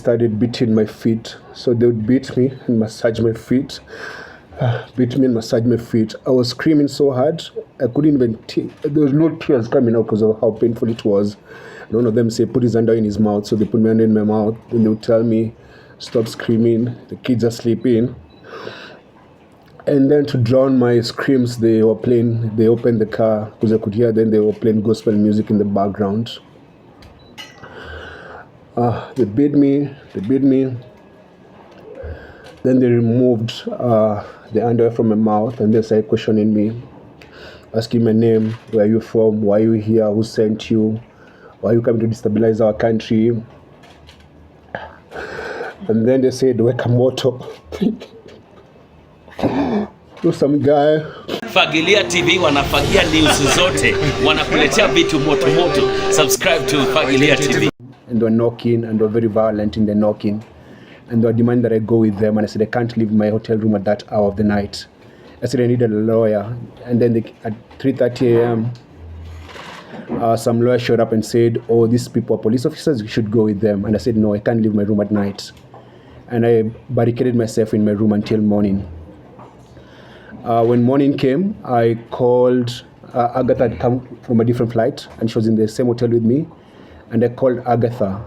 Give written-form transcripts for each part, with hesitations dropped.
started beating my feet. So they would beat me and massage my feet. Beat me and massage my feet. I was screaming so hard, I couldn't even there was no tears coming out because of how painful it was. And one of them said, put his hand in his mouth. So they put my hand in my mouth. Then they would tell me, stop screaming. The kids are sleeping. And then to drown my screams, they opened the car because I could hear them. They were playing gospel music in the background. They beat me. Then they removed the underwear from my mouth and they started questioning me, asking my name, where are you from, why are you here, who sent you, why are you coming to destabilize our country? And then they said, weka moto. To some guy. Fagilia TV wanafagia news zote, wanakuletea vitu moto moto. Subscribe to Fagilia TV. And they were knocking and they were very violent in the knocking. And they were demanding that I go with them. And I said, I can't leave my hotel room at that hour of the night. I said, I need a lawyer. And then at 3:30 a.m., some lawyer showed up and said, oh, these people are police officers, you should go with them. And I said, no, I can't leave my room at night. And I barricaded myself in my room until morning. When morning came, I called Agather had come from a different flight, and she was in the same hotel with me. And I called Agather.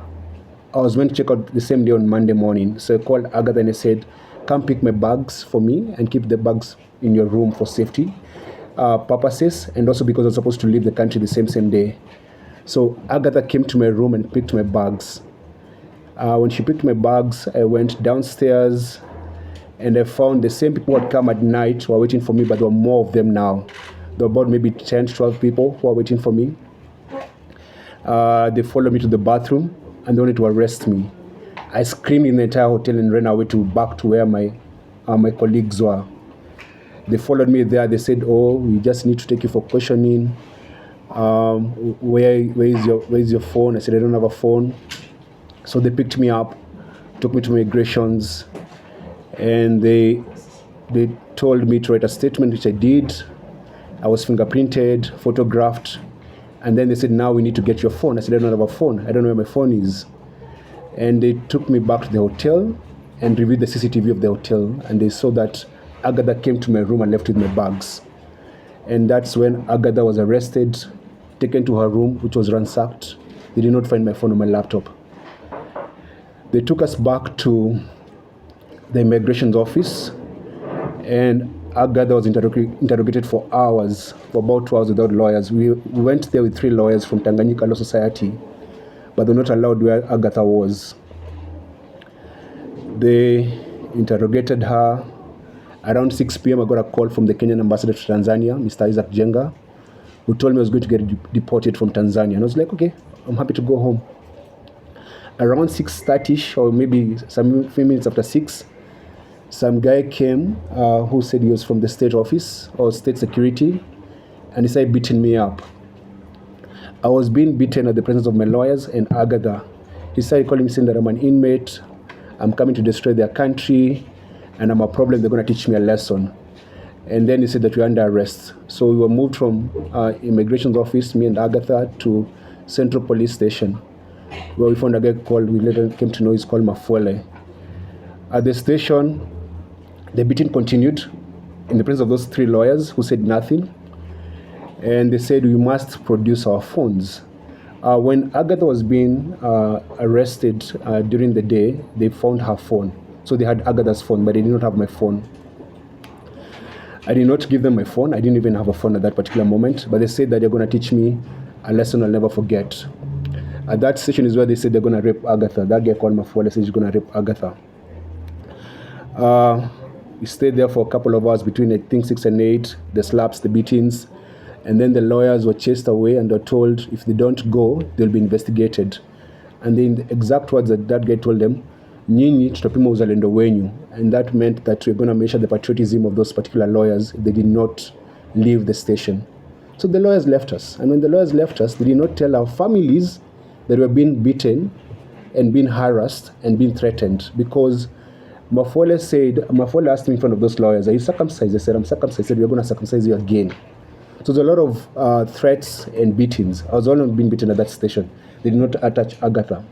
I was going to check out the same day on Monday morning. So I called Agather and I said, come pick my bags for me and keep the bags in your room for safety purposes, and also because I was supposed to leave the country the same day. So Agather came to my room and picked my bags. When she picked my bags, I went downstairs and I found the same people who had come at night who were waiting for me, but there were more of them now. There were about maybe 10, 12 people who were waiting for me. They followed me to the bathroom and they wanted to arrest me. I screamed in the entire hotel and ran away back to where my colleagues were. They followed me there. They said, oh, we just need to take you for questioning. Where is your phone? I said, I don't have a phone. So they picked me up, took me to migrations, and they told me to write a statement, which I did. I was fingerprinted, photographed, and then they said, now we need to get your phone. I said, I don't have a phone. I don't know where my phone is. And they took me back to the hotel and reviewed the CCTV of the hotel, and they saw that Agather came to my room and left with my bags. And that's when Agather was arrested, taken to her room, which was ransacked. They did not find my phone or my laptop. They took us back to the immigration office, and Agather was interrogated for hours, for about 2 hours without lawyers. We went there with 3 lawyers from Tanganyika Law Society, but they were not allowed where Agatha was. They interrogated her. Around 6 p.m. I got a call from the Kenyan ambassador to Tanzania, Mr. Isaac Jenga, who told me I was going to get deported from Tanzania. And I was like, okay, I'm happy to go home. Around 6:30 or maybe some few minutes after 6, some guy came who said he was from the state office or state security, and he started beating me up. I was being beaten at the presence of my lawyers and Agatha. He started calling me saying that I'm an inmate, I'm coming to destroy their country, and I'm a problem, they're going to teach me a lesson. And then he said that we're under arrest. So we were moved from immigration office, me and Agatha, to Central Police Station, where we found a guy called, we later came to know he's called Mafuele. At the station, the beating continued in the presence of those 3 lawyers who said nothing. And they said, we must produce our phones. When Agatha was being arrested during the day, they found her phone. So they had Agatha's phone, but they did not have my phone. I did not give them my phone. I didn't even have a phone at that particular moment, but they said that they're going to teach me a lesson I'll never forget. At that session is where they said they're going to rape Agatha. That guy called Mafuele said he's going to rape Agatha. We stayed there for a couple of hours between, I think, 6 and 8, the slaps, the beatings. And then the lawyers were chased away and were told if they don't go, they'll be investigated. And then the exact words that guy told them, nyinyi tutapima uzalendo wenyu. And that meant that we're going to measure the patriotism of those particular lawyers if they did not leave the station. So the lawyers left us. And when the lawyers left us, they did not tell our families that we were being beaten and being harassed and being threatened, because Mafuele asked me in front of those lawyers, are you circumcised? I said, I'm circumcised. I said, we're going to circumcise you again. So there's a lot of threats and beatings. I was only being beaten at that station. They did not attach Agatha.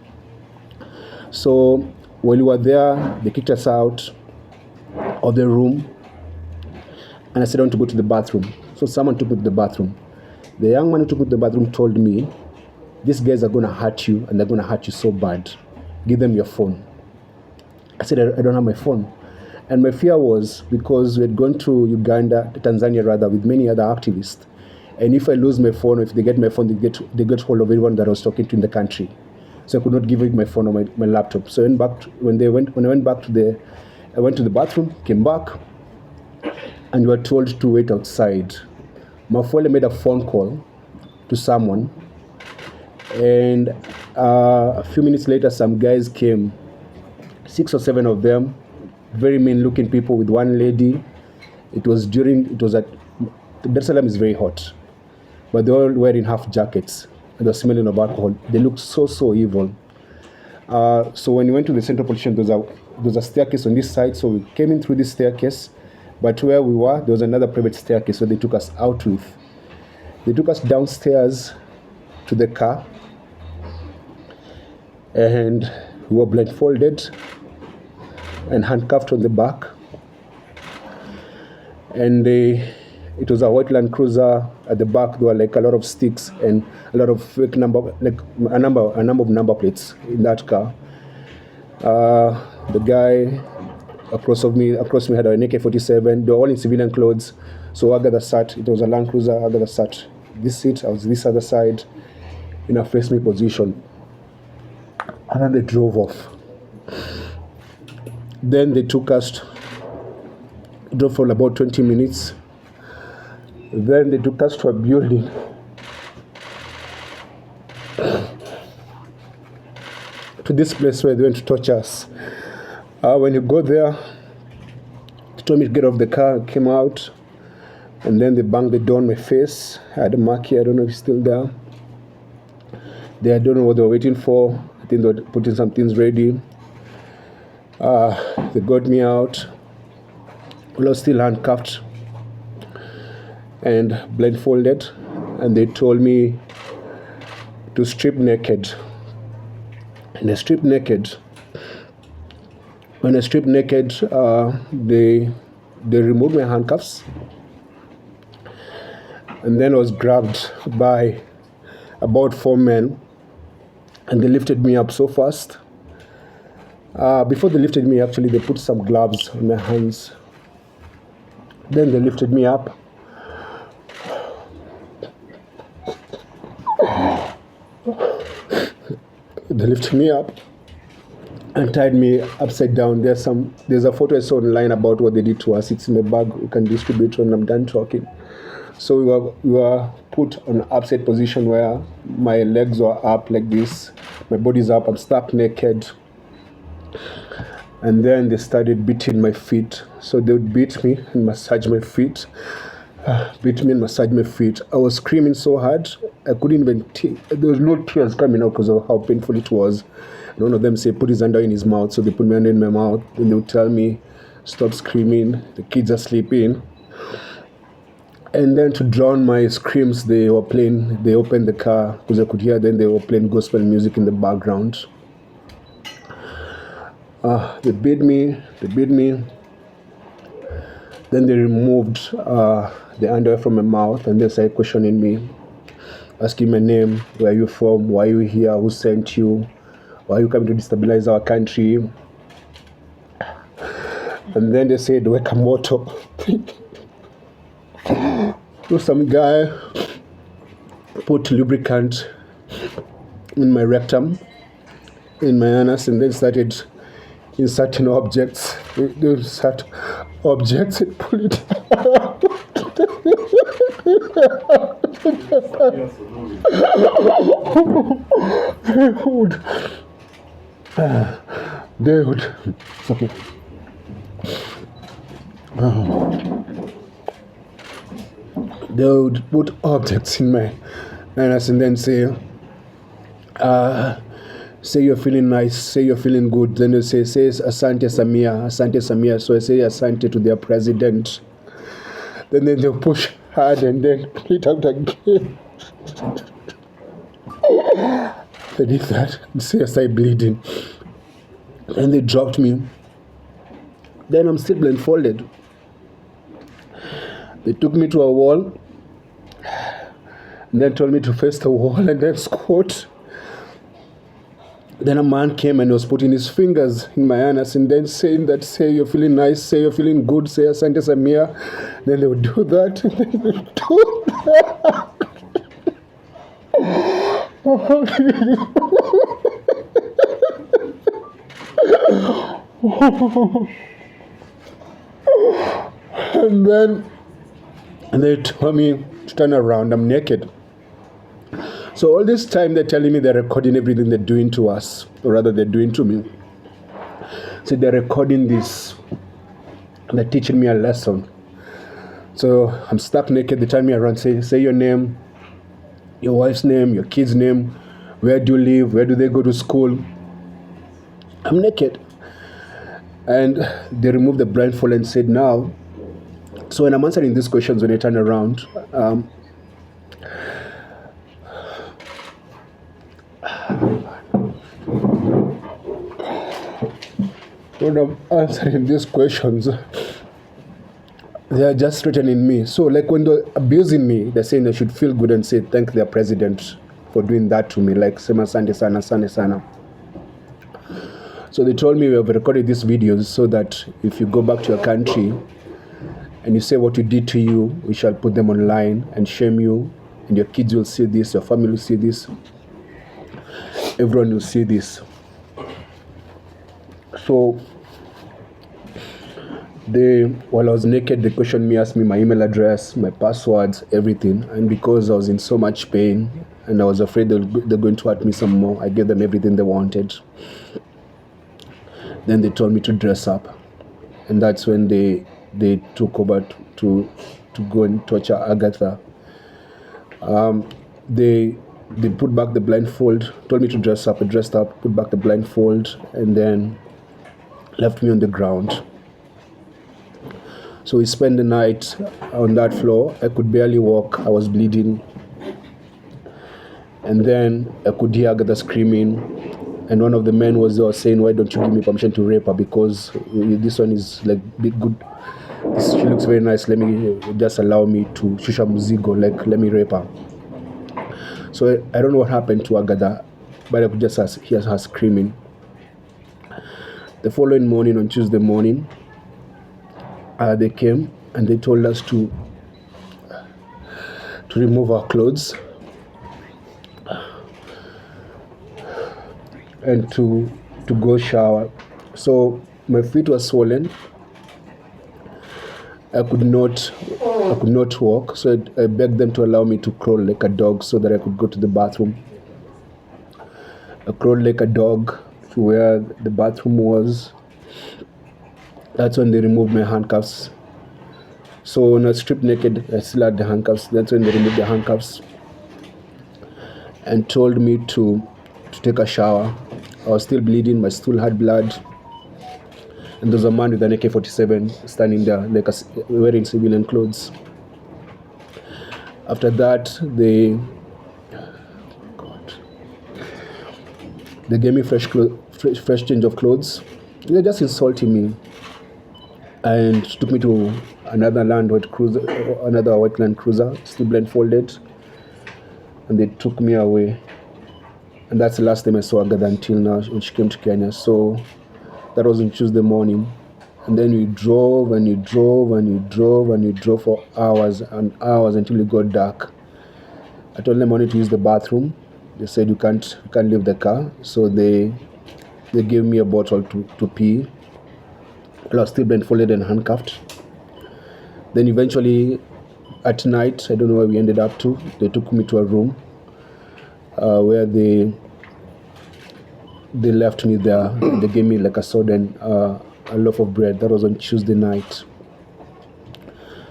So while we were there, they kicked us out of the room, and I said I want to go to the bathroom. So someone took me to the bathroom. The young man who took me to the bathroom told me, these guys are going to hurt you, and they're going to hurt you so bad. Give them your phone. I said, I don't have my phone. And my fear was because we had gone to Tanzania rather, with many other activists. And if I lose my phone, or if they get my phone, they get hold of everyone that I was talking to in the country. So I could not give it my phone or my laptop. So when I went back I went to the bathroom, came back, and we were told to wait outside. Maouvu made a phone call to someone, and a few minutes later, some guys came, 6 or 7 of them, very mean-looking people with one lady. It was at Dar es Salaam is very hot, but they were all wearing half jackets and they were smelling of alcohol. They looked so evil. So when we went to the central police station, there was a staircase on this side, so we came in through this staircase. But where we were, there was another private staircase, so they took us out with. They took us downstairs to the car, and we were blindfolded and handcuffed on the back. And it was a white Land Cruiser. At the back, there were like a lot of sticks and a lot of fake a number of number plates in that car. The guy across me had an AK-47. They were all in civilian clothes. So Agather sat. It was a Land Cruiser. Agather sat this seat. I was this other side in a face me position. And then they drove off. Then they took us. Drove for about 20 minutes. Then they took us to a building. To this place where they went to torture us. When you go there, they told me to get off the car, came out, and then they banged the door on my face. I had a mark here, I don't know if it's still there. I don't know what they were waiting for. I think they were putting some things ready. They got me out. I was still handcuffed and blindfolded, and they told me to strip naked. And I stripped naked. When I stripped naked, they removed my handcuffs, and then I was grabbed by about 4 men, and they lifted me up so fast. Before they lifted me, actually, they put some gloves on my hands. Then they lifted me up. They lifted me up and tied me upside down. There's a photo I saw online about what they did to us. It's in the bag. We can distribute when I'm done talking. So we were put on an upside position where my legs were up like this. My body's up. I'm stark naked. And then they started beating my feet. So they would beat me and massage my feet. Beat me and massage my feet. I was screaming so hard, I couldn't even there was no tears coming out because of how painful it was. And one of them said, put his hand in his mouth. So they put my hand in my mouth. Then they would tell me, stop screaming. The kids are sleeping. And then to drown my screams, they opened the car because I could hear them. They were playing gospel music in the background. They beat me. Then they removed the underwear from my mouth, and they started questioning me, asking my name, where are you from, why are you here, who sent you, why are you coming to destabilize our country? And then they said, Wekamoto. So some guy put lubricant in my rectum, in my anus, and then started inserting objects. They insert objects and pull it out. Dude, it's okay. They would put objects in my anus and then say you're feeling nice, say you're feeling good. Then they say Asante Samia. So I say Asante to their president. Then they'll push hard and then pull it out again. They did that and say I started bleeding. And they dropped me. Then I'm still blindfolded. They took me to a wall and then told me to face the wall and then squat. Then a man came and was putting his fingers in my anus and then saying that, say you're feeling nice, say you're feeling good, say Asante Samia. Then they would do that. And then they would do that. And they told me to turn around. I'm naked. So all this time they're telling me they're recording everything they're doing to us, or rather they're doing to me. So they're recording this. And they're teaching me a lesson. So I'm stuck naked. They turn me around, say your name, your wife's name, your kid's name, where do you live, where do they go to school. I'm naked. And they removed the blindfold and said, now. So when I'm answering these questions, when I turn around, when I'm answering these questions, they are just threatening me. So like when they're abusing me, they're saying they should feel good and say thank their president for doing that to me, like Sema Sande Sana, Sande Sana. So they told me we have recorded these videos so that if you go back to your country and you say what we did to you, we shall put them online and shame you, and your kids will see this, your family will see this, everyone will see this. So while I was naked, they questioned me, asked me my email address, my passwords, everything. And because I was in so much pain and I was afraid they're going to hurt me some more, I gave them everything they wanted. Then they told me to dress up. And that's when they took over to go and torture Agatha. They put back the blindfold, told me to dress up. I dressed up, put back the blindfold, and then left me on the ground. So we spent the night on that floor. I could barely walk. I was bleeding. And then I could hear Agatha screaming. And one of the men was there saying, why don't you give me permission to rape her? Because this one is like big good. She looks very nice. Let me just allow me to shusha muzigo, like let me rape her. So I don't know what happened to Agatha, but I could just hear her screaming. The following morning, on Tuesday morning, they came and they told us to remove our clothes and to go shower. So my feet were swollen. I could not walk. So I begged them to allow me to crawl like a dog so that I could go to the bathroom. I crawled like a dog to where the bathroom was. That's when they removed my handcuffs. So when I was stripped naked, I still had the handcuffs. That's when they removed the handcuffs and told me to take a shower. I was still bleeding, my stool had blood. And there was a man with an AK-47 standing there, like wearing civilian clothes. After that, they gave me fresh change of clothes. They were just insulting me and took me to another another white Land Cruiser, still blindfolded, and they took me away. And that's the last time I saw Agatha until now when she came to Kenya. So that was on Tuesday morning. And then we drove and we drove and we drove and we drove for hours and hours until it got dark. I told them I wanted to use the bathroom. They said you can't leave the car. So they gave me a bottle to pee. I was still blindfolded and handcuffed. Then eventually at night, I don't know where we ended up to, they took me to a room where they left me there. They gave me like a soda and a loaf of bread. That was on Tuesday night.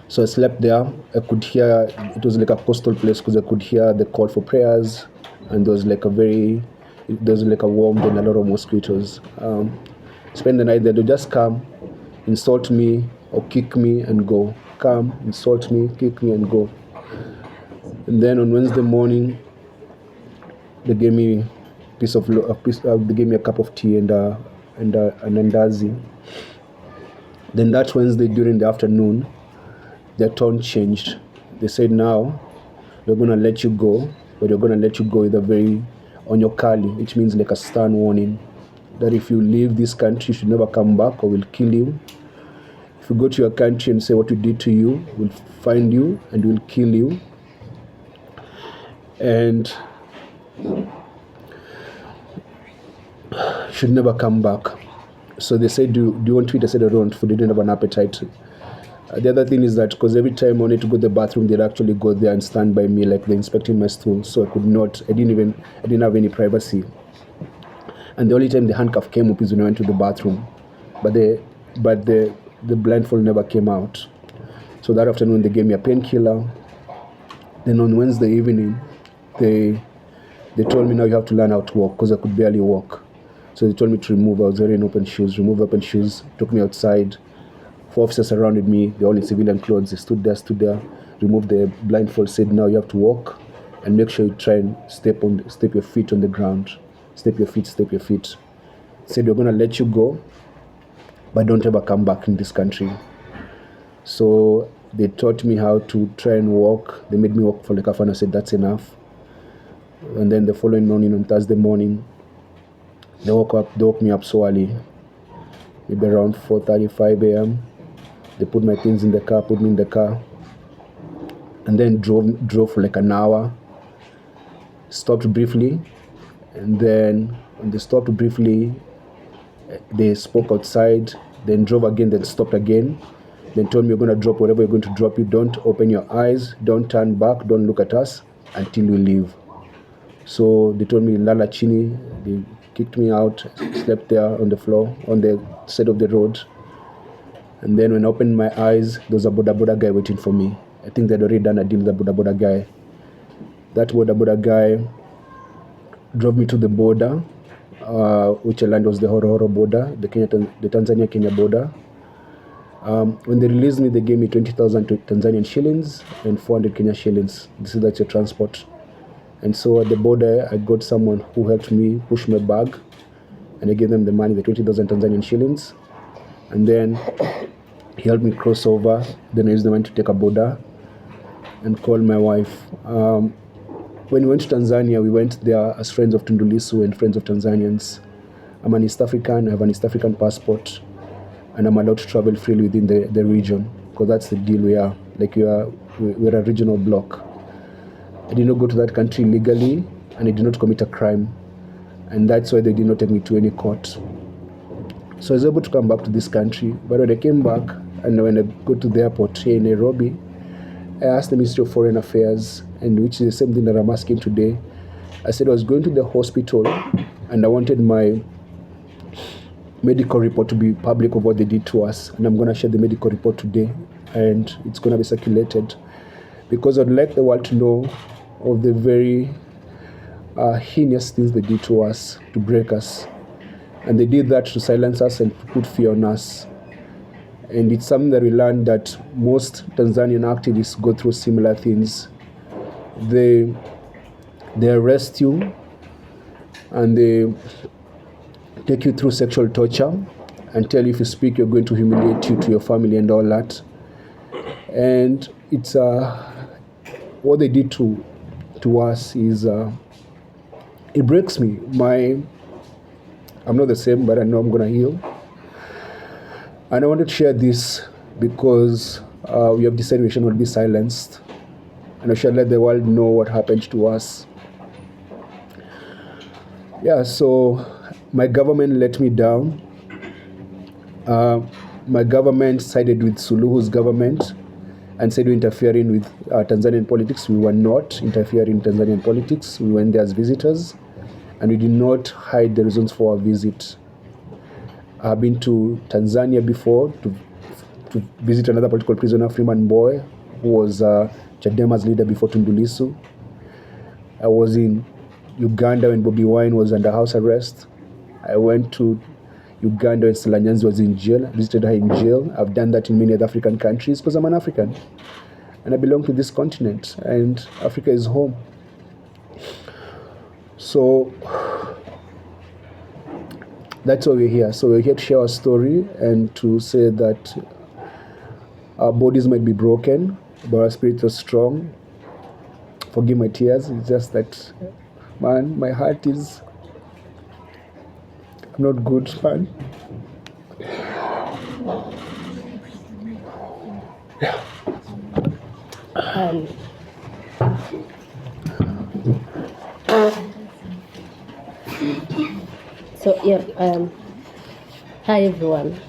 So I slept there. I could hear, it was like a coastal place because I could hear the call for prayers, and there was like a warm and a lot of mosquitoes. Spend the night there. They just come, insult me or kick me and go. Come, insult me, kick me and go. And then on Wednesday morning, they gave me they gave me a cup of tea and and Andazi. Then that Wednesday during the afternoon, their tone changed. They said, now we're going to let you go, but we're going to let you go with a very onyokali, which means like a stern warning, that if you leave this country, you should never come back or we'll kill you. If you go to your country and say what we did to you, we'll find you and we'll kill you. And you should never come back. So they said, do you want to eat? I said, I don't. Food didn't have an appetite. The other thing is that because every time I wanted to go to the bathroom, they'd actually go there and stand by me like they're inspecting my stool. So I didn't have any privacy. And the only time the handcuff came up is when I went to the bathroom. But the blindfold never came out. So that afternoon they gave me a painkiller. Then on Wednesday evening, they told me, now you have to learn how to walk, because I could barely walk. So they told me to remove. I was wearing open shoes. Took me outside. 4 officers surrounded me. They're all in civilian clothes. They stood there, removed the blindfold, said, now you have to walk and make sure you try and step your feet on the ground. Step your feet. Said, we're going to let you go, but don't ever come back in this country. So they taught me how to try and walk. They made me walk for like half an hour. I said, that's enough. And then the following morning, on Thursday morning, they woke me up so early, maybe around 4:35 a.m. They put my things in the car, put me in the car, and then drove for like an hour, stopped briefly, and then when they stopped briefly, they spoke outside, then drove again, then stopped again, then told me, you're going to drop whatever you're going to drop. You don't open your eyes, don't turn back, don't look at us until we leave. So they told me, lala chini. They kicked me out, slept there on the floor, on the side of the road. And then when I opened my eyes, there was a boda boda guy waiting for me. I think they'd already done a deal with the boda boda guy. That boda boda guy drove me to the border, which land was the Horo border, the Tanzania-Kenya border. When they released me, they gave me 20,000 Tanzanian shillings and 400 Kenya shillings. That's your transport. And so at the border, I got someone who helped me push my bag, and I gave them the money, the 20,000 Tanzanian shillings. And then he helped me cross over. Then I used the money to take a border and call my wife. When we went to Tanzania, we went there as friends of Tundu Lissu and friends of Tanzanians. I'm an East African, I have an East African passport, and I'm allowed to travel freely within the region, because that's the deal we are. Like we're a regional bloc. I did not go to that country legally, and I did not commit a crime. And that's why they did not take me to any court. So I was able to come back to this country. But when I came back, and when I go to the airport here in Nairobi, I asked the Ministry of Foreign Affairs, and which is the same thing that I'm asking today. I said I was going to the hospital, and I wanted my medical report to be public of what they did to us. And I'm going to share the medical report today, and it's going to be circulated, because I'd like the world to know of the very heinous things they did to us, to break us. And they did that to silence us and put fear on us. And it's something that we learned, that most Tanzanian activists go through similar things. They arrest you and they take you through sexual torture and tell you if you speak, you're going to humiliate you to your family and all that. And it's what they did to us is it breaks me. I'm not the same, but I know I'm gonna heal. And I wanted to share this because we have decided we should not be silenced, and we should let the world know what happened to us. Yeah, so my government let me down. My government sided with Suluhu's government and said we're interfering with Tanzanian politics. We were not interfering in Tanzanian politics. We went there as visitors, and we did not hide the reasons for our visit. I've been to Tanzania before to visit another political prisoner, Freeman Mbowe, who was Chadema's leader before Tundu Lissu. I was in Uganda when Bobi Wine was under house arrest. I went to Uganda when Stella Nyanzi was in jail. I visited her in jail. I've done that in many other African countries because I'm an African. And I belong to this continent, and Africa is home. So that's why we're here. So we're here to share our story and to say that our bodies might be broken, but our spirits are strong. Forgive my tears. It's just that, man, my heart is not good, man. So yeah, hi everyone.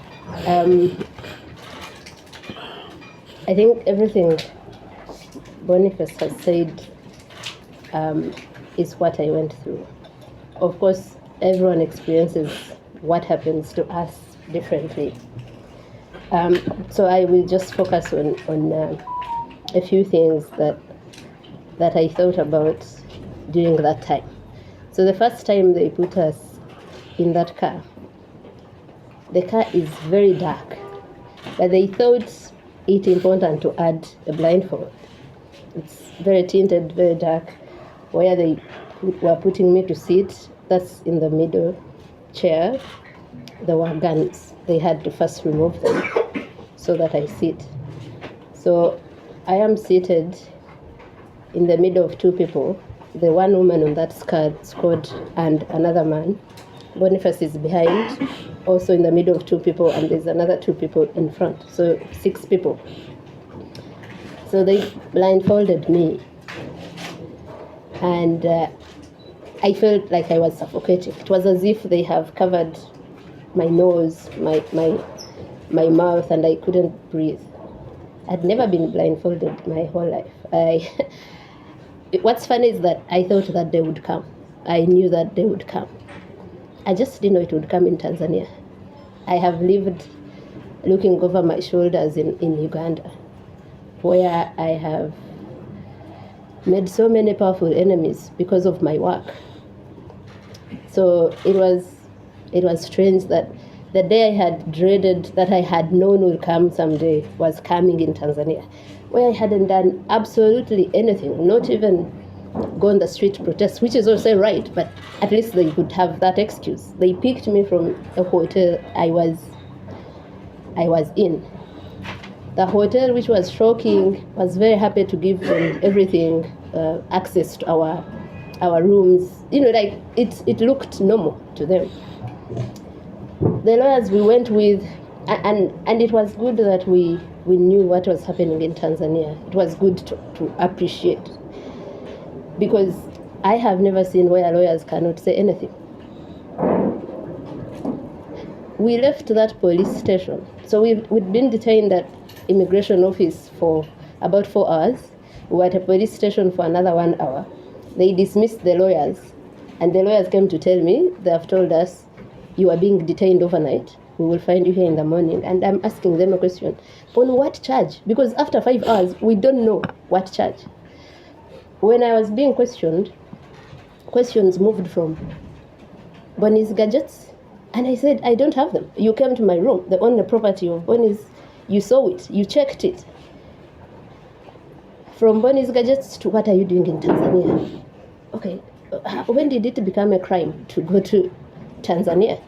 I think everything Boniface has said is what I went through. Of course, everyone experiences what happens to us differently. So I will just focus on a few things that I thought about during that time. So the first time they put us in that car, the car is very dark, but they thought it important to add a blindfold. It's very tinted, very dark. Where they were putting me to sit, that's in the middle chair. There were guns. They had to first remove them so that I sit. So I am seated in the middle of two people. The one woman on that squad and another man. Boniface is behind, also in the middle of two people, and there's another two people in front. So 6 people. So they blindfolded me, and I felt like I was suffocating. It was as if they have covered my nose, my mouth, and I couldn't breathe. I'd never been blindfolded my whole life. What's funny is that I thought that they would come. I knew that they would come. I just didn't know it would come in Tanzania. I have lived looking over my shoulders in Uganda, where I have made so many powerful enemies because of my work. So it was strange that the day I had dreaded, that I had known would come someday, was coming in Tanzania, where I hadn't done absolutely anything, not even go on the street to protest, which is also right, but at least they could have that excuse. They picked me from a hotel I was in. The hotel, which was shocking, was very happy to give them everything, access to our rooms. Like it looked normal to them. The lawyers we went with, and it was good that we knew what was happening in Tanzania. It was good to appreciate, because I have never seen where lawyers cannot say anything. We left that police station. So we'd been detained at immigration office for about 4 hours. We were at a police station for another 1 hour. They dismissed the lawyers, and the lawyers came to tell me, they have told us, you are being detained overnight. We will find you here in the morning. And I'm asking them a question. On what charge? Because after 5 hours, we don't know what charge. When I was being questioned, questions moved from Bonnie's gadgets, and I said, I don't have them. You came to my room, the only property of Bonnie's, you saw it, you checked it. From Bonnie's gadgets to what are you doing in Tanzania? Okay, when did it become a crime to go to Tanzania?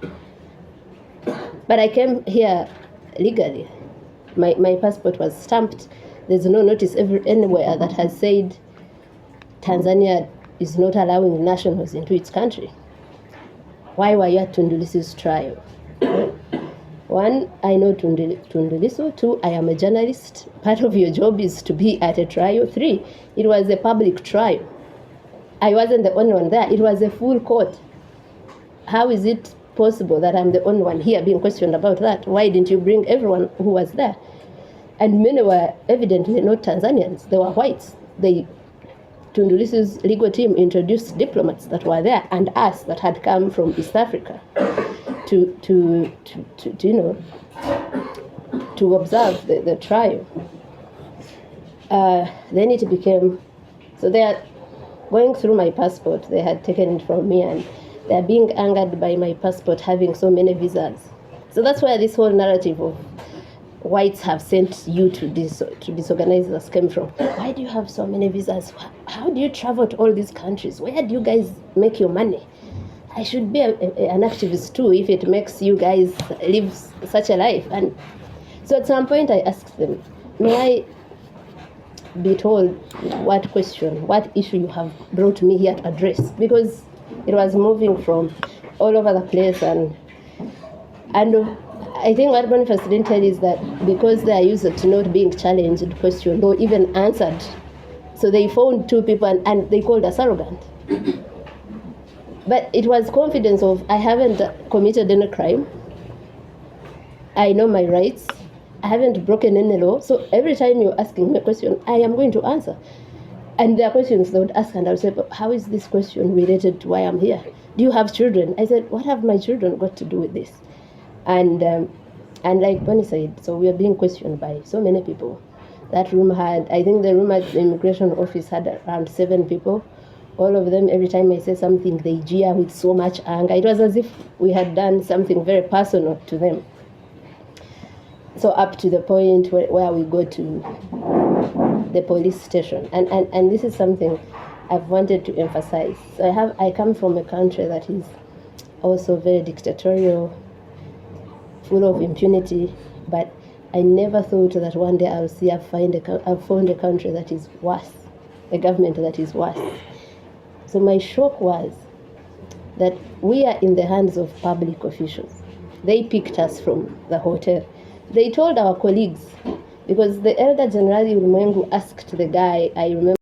But I came here legally. My passport was stamped. There's no notice anywhere that has said Tanzania is not allowing nationals into its country. Why were you at Tundu Lissu's trial? 1, I know Tundu Lissu. 2, I am a journalist. Part of your job is to be at a trial. 3, it was a public trial. I wasn't the only one there. It was a full court. How is it possible that I'm the only one here being questioned about that? Why didn't you bring everyone who was there? And many were evidently not Tanzanians. They were whites. Tundu Lissu's legal team introduced diplomats that were there and us that had come from East Africa to observe the trial. Then it became, so they are going through my passport. They had taken it from me, and they are being angered by my passport having so many visas. So that's where this whole narrative of whites have sent you to disorganize us came from. Why do you have so many visas? How do you travel to all these countries? Where do you guys make your money? I should be an activist too if it makes you guys live such a life. And so at some point I asked them, may I be told what question, what issue you have brought me here to address? Because it was moving from all over the place, and I think what Boniface didn't tell is that because they are used to not being challenged, questioned, or even answered, so they found two people and they called us arrogant. But it was confidence of, I haven't committed any crime, I know my rights, I haven't broken any law, so every time you're asking me a question, I am going to answer. And there are questions they would ask, and I would say, but how is this question related to why I'm here? Do you have children? I said, what have my children got to do with this? And like Bonnie said, so we are being questioned by so many people. That room had, I think the room at the immigration office had around 7 people. All of them, every time I say something, they jeer with so much anger. It was as if we had done something very personal to them. So up to the point where we go to the police station. And this is something I've wanted to emphasize. So I come from a country that is also very dictatorial, full of impunity, but I never thought that one day I've found a country that is worse, a government that is worse. So my shock was that we are in the hands of public officials. They picked us from the hotel. They told our colleagues, because the elder General Ulimwengu asked the guy, I remember,